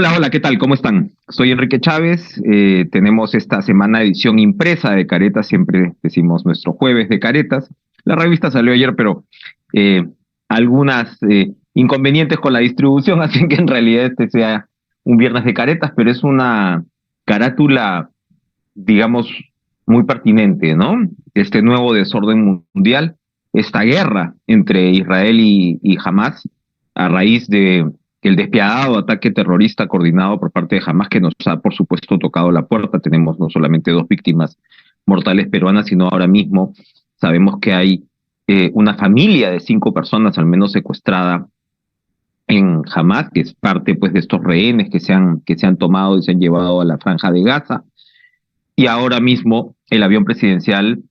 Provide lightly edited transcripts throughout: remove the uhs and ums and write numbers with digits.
Hola, hola, ¿qué tal? ¿Cómo están? Soy Enrique Chávez. Tenemos esta semana edición impresa de Caretas, siempre decimos nuestro jueves de Caretas. La revista salió ayer, pero eh, algunas inconvenientes con la distribución hacen que en realidad este sea un viernes de Caretas, pero es una carátula, digamos, muy pertinente, ¿no? Este nuevo desorden mundial, esta guerra entre Israel y Hamas, a raíz de el despiadado ataque terrorista coordinado por parte de Hamas, que nos ha, por supuesto, tocado la puerta. Tenemos no solamente dos víctimas mortales peruanas, sino ahora mismo sabemos que hay una familia de 5 personas, al menos secuestrada en Hamas, que es parte pues de estos rehenes que se han tomado y se han llevado a la franja de Gaza. Y ahora mismo el avión presidencial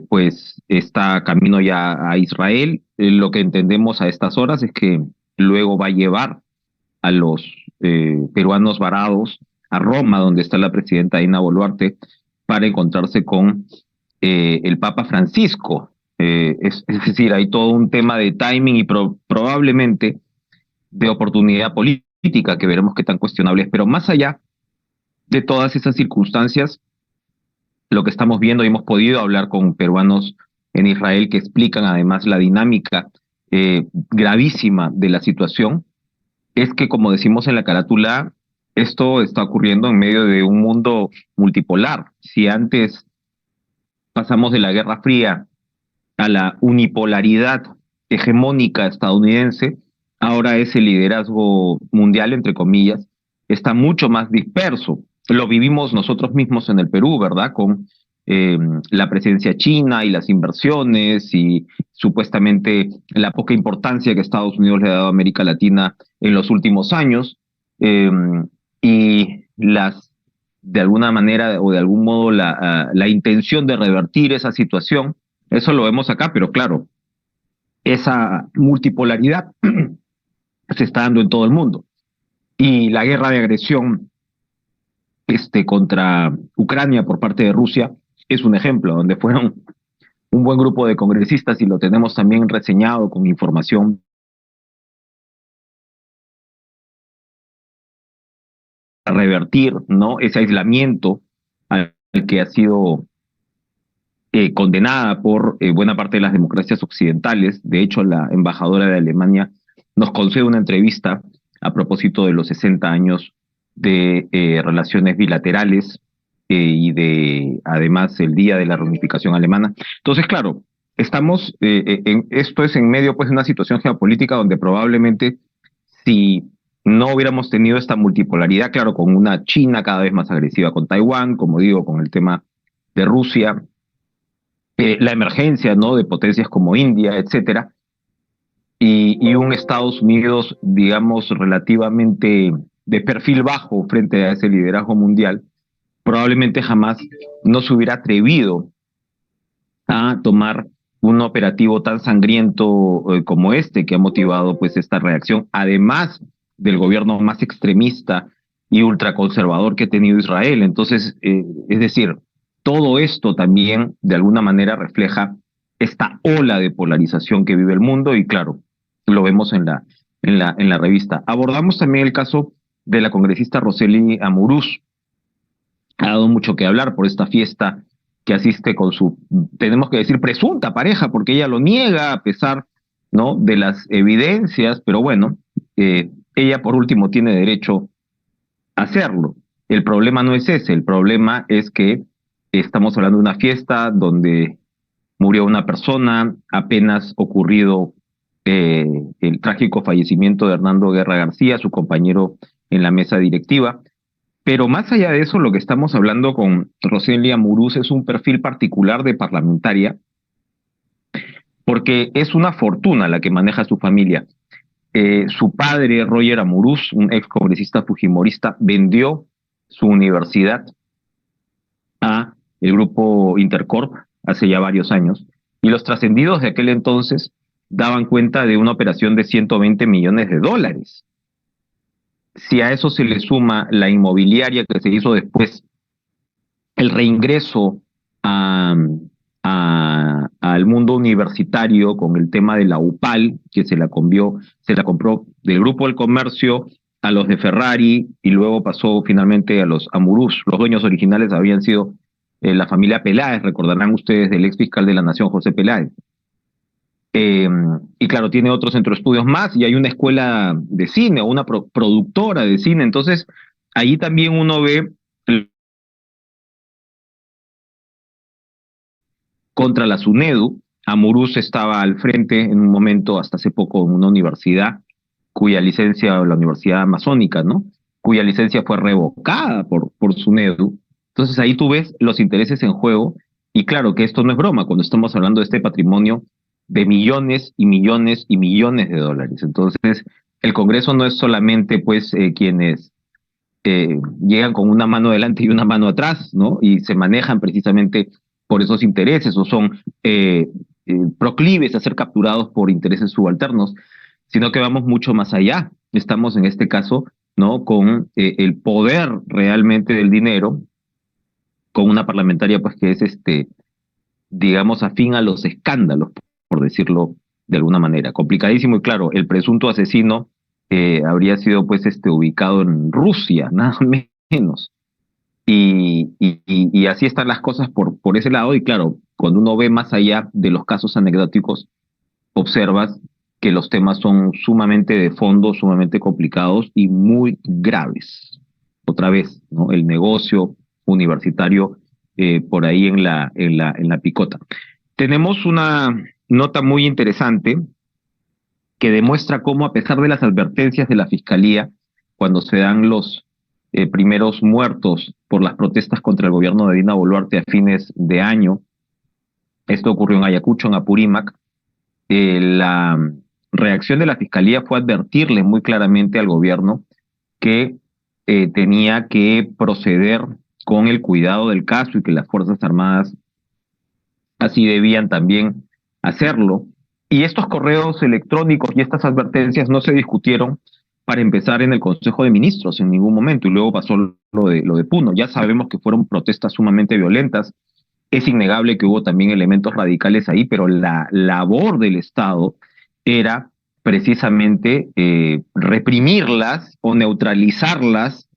pues está camino ya a Israel. Lo que entendemos a estas horas es que luego va a llevar a los peruanos varados a Roma, donde está la presidenta Dina Boluarte, para encontrarse con el Papa Francisco. Es decir, hay todo un tema de timing y probablemente de oportunidad política, que veremos qué tan cuestionable es. Pero más allá de todas esas circunstancias, lo que estamos viendo, y hemos podido hablar con peruanos en Israel que explican además la dinámica gravísima de la situación, es que, como decimos en la carátula, esto está ocurriendo en medio de un mundo multipolar. Si antes pasamos de la Guerra Fría a la unipolaridad hegemónica estadounidense, ahora ese liderazgo mundial, entre comillas, está mucho más disperso. Lo vivimos nosotros mismos en el Perú, ¿verdad? Con eh, la presencia china y las inversiones y supuestamente la poca importancia que Estados Unidos le ha dado a América Latina en los últimos años, eh, y de alguna manera o de algún modo la intención de revertir esa situación. Eso lo vemos acá, pero claro, esa multipolaridad se está dando en todo el mundo. Y la guerra de agresión contra Ucrania por parte de Rusia es un ejemplo, donde fueron un buen grupo de congresistas, y lo tenemos también reseñado con información, a revertir, ¿no?, ese aislamiento al que ha sido condenada por buena parte de las democracias occidentales. De hecho, la embajadora de Alemania nos concede una entrevista a propósito de los 60 años de relaciones bilaterales y de, además, el Día de la Reunificación Alemana. Entonces, claro, esto es en medio pues de una situación geopolítica donde probablemente, si no hubiéramos tenido esta multipolaridad, claro, con una China cada vez más agresiva con Taiwán, como digo, con el tema de Rusia, la emergencia, ¿no?, de potencias como India, etcétera, y un Estados Unidos, digamos, relativamente de perfil bajo frente a ese liderazgo mundial, probablemente jamás no se hubiera atrevido a tomar un operativo tan sangriento como este, que ha motivado pues esta reacción, además del gobierno más extremista y ultraconservador que ha tenido Israel. Entonces, es decir, todo esto también de alguna manera refleja esta ola de polarización que vive el mundo, y claro, lo vemos en la revista. Abordamos también el caso de la congresista Rosely Amurús. Ha dado mucho que hablar por esta fiesta que asiste con su, tenemos que decir, presunta pareja, porque ella lo niega a pesar, ¿no?, de las evidencias, pero bueno, ella por último tiene derecho a hacerlo. El problema no es ese, el problema es que estamos hablando de una fiesta donde murió una persona, apenas ocurrido eh, el trágico fallecimiento de Hernando Guerra García, su compañero en la mesa directiva. Pero más allá de eso, lo que estamos hablando con Rosely Amurús es un perfil particular de parlamentaria, porque es una fortuna la que maneja su familia. Su padre, Roger Amurús, un ex congresista fujimorista, vendió su universidad a el grupo Intercorp hace ya varios años, y los trascendidos de aquel entonces daban cuenta de una operación de 120 millones de dólares. Si a eso se le suma la inmobiliaria que se hizo después, el reingreso al mundo universitario con el tema de la UPAL, que se la compró del Grupo del Comercio a los de Ferrari y luego pasó finalmente a los Amurús. Los dueños originales habían sido la familia Peláez, recordarán ustedes del ex fiscal de la Nación, José Peláez. Eh, y claro, tiene otros centros de estudios más y hay una escuela de cine o una productora de cine. Entonces, ahí también uno ve contra la SUNEDU. Amurús estaba al frente en un momento, hasta hace poco, en una universidad cuya licencia, la Universidad Amazónica, ¿no? Cuya licencia fue revocada por SUNEDU. Entonces ahí tú ves los intereses en juego y claro que esto no es broma cuando estamos hablando de este patrimonio de millones y millones y millones de dólares. Entonces el Congreso no es solamente pues quienes llegan con una mano adelante y una mano atrás, ¿no? Y se manejan precisamente por esos intereses o son proclives a ser capturados por intereses subalternos, sino que vamos mucho más allá. Estamos en este caso, ¿no? Con el poder realmente del dinero, con una parlamentaria pues que es digamos, afín a los escándalos, por decirlo de alguna manera. Complicadísimo y claro, el presunto asesino habría sido pues ubicado en Rusia, nada menos. Y así están las cosas por ese lado y claro, cuando uno ve más allá de los casos anecdóticos, observas que los temas son sumamente de fondo, sumamente complicados y muy graves. Otra vez, ¿no? El negocio universitario por ahí en la picota. Tenemos una nota muy interesante que demuestra cómo, a pesar de las advertencias de la Fiscalía, cuando se dan los primeros muertos por las protestas contra el gobierno de Dina Boluarte a fines de año, esto ocurrió en Ayacucho, en Apurímac, la reacción de la Fiscalía fue advertirle muy claramente al gobierno que tenía que proceder con el cuidado del caso y que las Fuerzas Armadas así debían también hacerlo. Y estos correos electrónicos y estas advertencias no se discutieron para empezar en el Consejo de Ministros en ningún momento y luego pasó lo de Puno. Ya sabemos que fueron protestas sumamente violentas. Es innegable que hubo también elementos radicales ahí, pero la labor del Estado era precisamente reprimirlas o neutralizarlas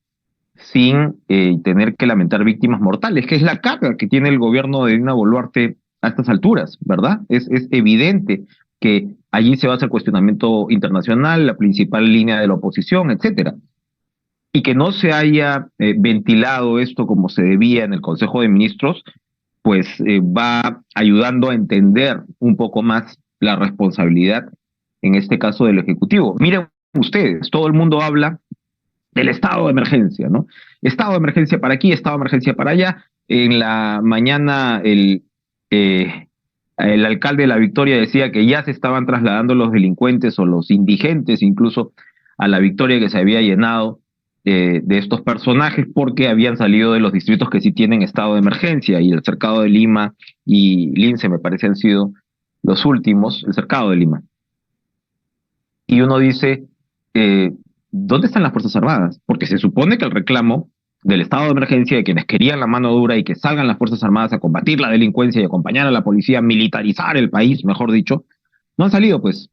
sin tener que lamentar víctimas mortales, que es la carga que tiene el gobierno de Dina Boluarte a estas alturas, ¿verdad? Es evidente que allí se basa el cuestionamiento internacional, la principal línea de la oposición, etcétera. Y que no se haya ventilado esto como se debía en el Consejo de Ministros, pues va ayudando a entender un poco más la responsabilidad, en este caso del Ejecutivo. Miren ustedes, todo el mundo habla del estado de emergencia, ¿no? Estado de emergencia para aquí, estado de emergencia para allá. En la mañana el alcalde de La Victoria decía que ya se estaban trasladando los delincuentes o los indigentes incluso a La Victoria, que se había llenado de estos personajes porque habían salido de los distritos que sí tienen estado de emergencia y el cercado de Lima y Lince me parece han sido los últimos, el cercado de Lima. Y uno dice, ¿dónde están las Fuerzas Armadas? Porque se supone que el reclamo del estado de emergencia, de quienes querían la mano dura y que salgan las Fuerzas Armadas a combatir la delincuencia y acompañar a la policía, militarizar el país, mejor dicho, no han salido, pues.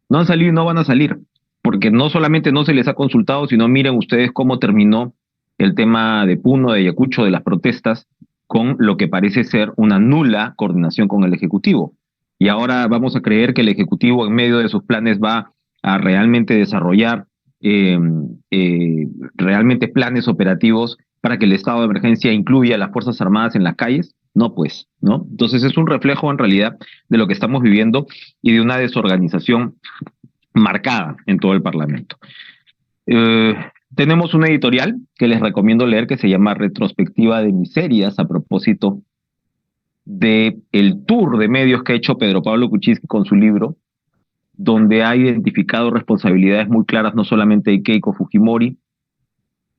No han salido y no van a salir. Porque no solamente no se les ha consultado, sino miren ustedes cómo terminó el tema de Puno, de Ayacucho, de las protestas, con lo que parece ser una nula coordinación con el Ejecutivo. Y ahora vamos a creer que el Ejecutivo en medio de sus planes va a realmente desarrollar eh, realmente planes operativos para que el estado de emergencia incluya a las Fuerzas Armadas en las calles. No, pues, ¿no? Entonces es un reflejo en realidad de lo que estamos viviendo y de una desorganización marcada en todo el Parlamento. Eh, Tenemos una editorial que les recomiendo leer que se llama Retrospectiva de Miserias a propósito de el tour de medios que ha hecho Pedro Pablo Kuczynski con su libro, donde ha identificado responsabilidades muy claras no solamente de Keiko Fujimori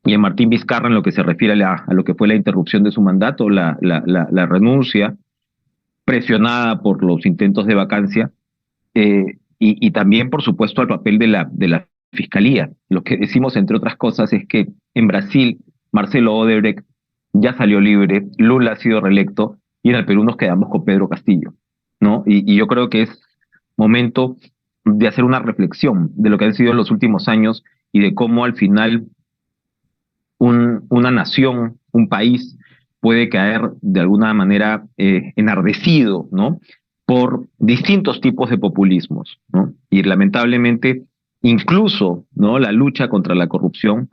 y de Martín Vizcarra en lo que se refiere a lo que fue la interrupción de su mandato, la renuncia presionada por los intentos de vacancia, y también, por supuesto, al papel de la Fiscalía. Lo que decimos, entre otras cosas, es que en Brasil Marcelo Odebrecht ya salió libre, Lula ha sido reelecto y en el Perú nos quedamos con Pedro Castillo, ¿no? Y yo creo que es momento de hacer una reflexión de lo que han sido los últimos años y de cómo al final una nación, un país, puede caer de alguna manera enardecido, ¿no? Por distintos tipos de populismos, ¿no? Y lamentablemente, incluso, ¿no? La lucha contra la corrupción,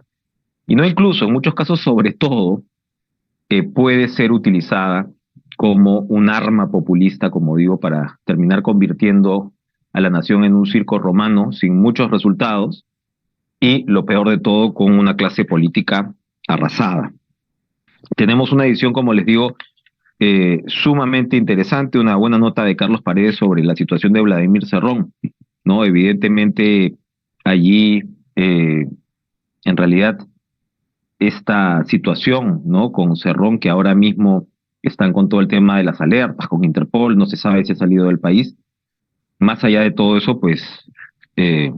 y no incluso, en muchos casos, sobre todo, puede ser utilizada como un arma populista, como digo, para terminar convirtiendo a la nación en un circo romano sin muchos resultados y, lo peor de todo, con una clase política arrasada. Tenemos una edición, como les digo, sumamente interesante, una buena nota de Carlos Paredes sobre la situación de Vladimir Cerrón, ¿no? Evidentemente, allí, en realidad, esta situación, ¿no? Con Cerrón, que ahora mismo están con todo el tema de las alertas, con Interpol, no se sabe si ha salido del país. Más allá de todo eso, pues eh,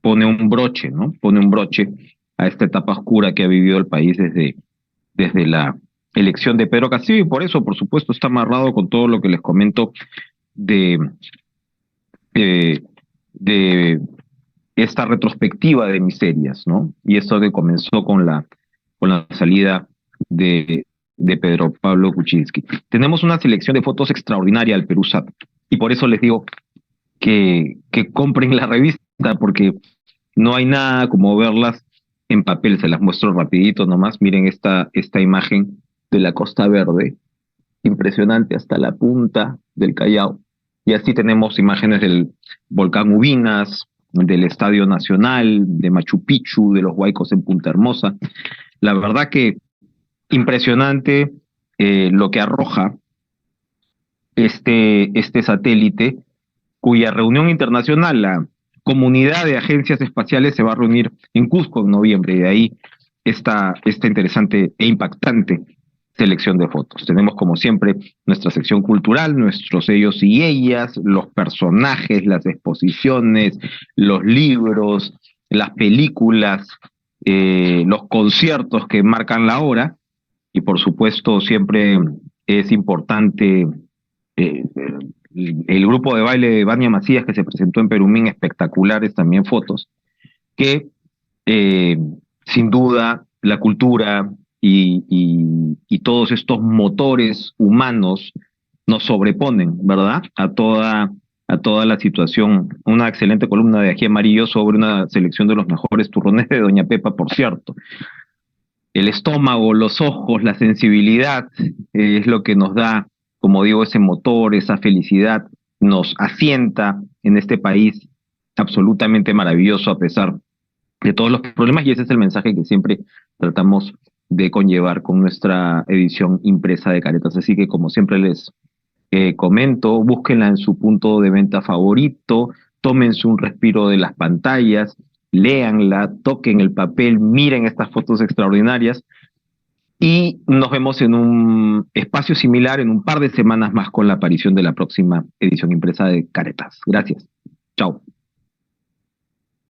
pone un broche, ¿no? Pone un broche a esta etapa oscura que ha vivido el país desde la elección de Pedro Castillo, y por eso, por supuesto, está amarrado con todo lo que les comento de, eh, de esta retrospectiva de miserias, ¿no? Y esto que comenzó con la salida de Pedro Pablo Kuczynski. Tenemos una selección de fotos extraordinaria al Perú-SAT, y por eso les digo que compren la revista, porque no hay nada como verlas en papel. Se las muestro rapidito nomás. Miren esta imagen de la Costa Verde, impresionante hasta la punta del Callao. Y así tenemos imágenes del volcán Ubinas, del Estadio Nacional, de Machu Picchu, de los Huaycos en Punta Hermosa. La verdad que impresionante lo que arroja este satélite, cuya reunión internacional, la comunidad de agencias espaciales, se va a reunir en Cusco en noviembre, y de ahí esta interesante e impactante selección de fotos. Tenemos, como siempre, nuestra sección cultural, nuestros ellos y ellas, los personajes, las exposiciones, los libros, las películas, los conciertos que marcan la hora, y por supuesto siempre es importante eh, el grupo de baile de Vania Macías que se presentó en Perumín, espectaculares también fotos, que eh, sin duda la cultura y todos estos motores humanos nos sobreponen, ¿verdad? A toda la situación. Una excelente columna de Ají Amarillo sobre una selección de los mejores turrones de Doña Pepa, por cierto. El estómago, los ojos, la sensibilidad es lo que nos da, como digo, ese motor, esa felicidad, nos asienta en este país absolutamente maravilloso a pesar de todos los problemas, y ese es el mensaje que siempre tratamos de conllevar con nuestra edición impresa de Caretas. Así que, como siempre les comento, búsquenla en su punto de venta favorito, tómense un respiro de las pantallas, léanla, toquen el papel, miren estas fotos extraordinarias, y nos vemos en un espacio similar en un par de semanas más con la aparición de la próxima edición impresa de Caretas. Gracias. Chao.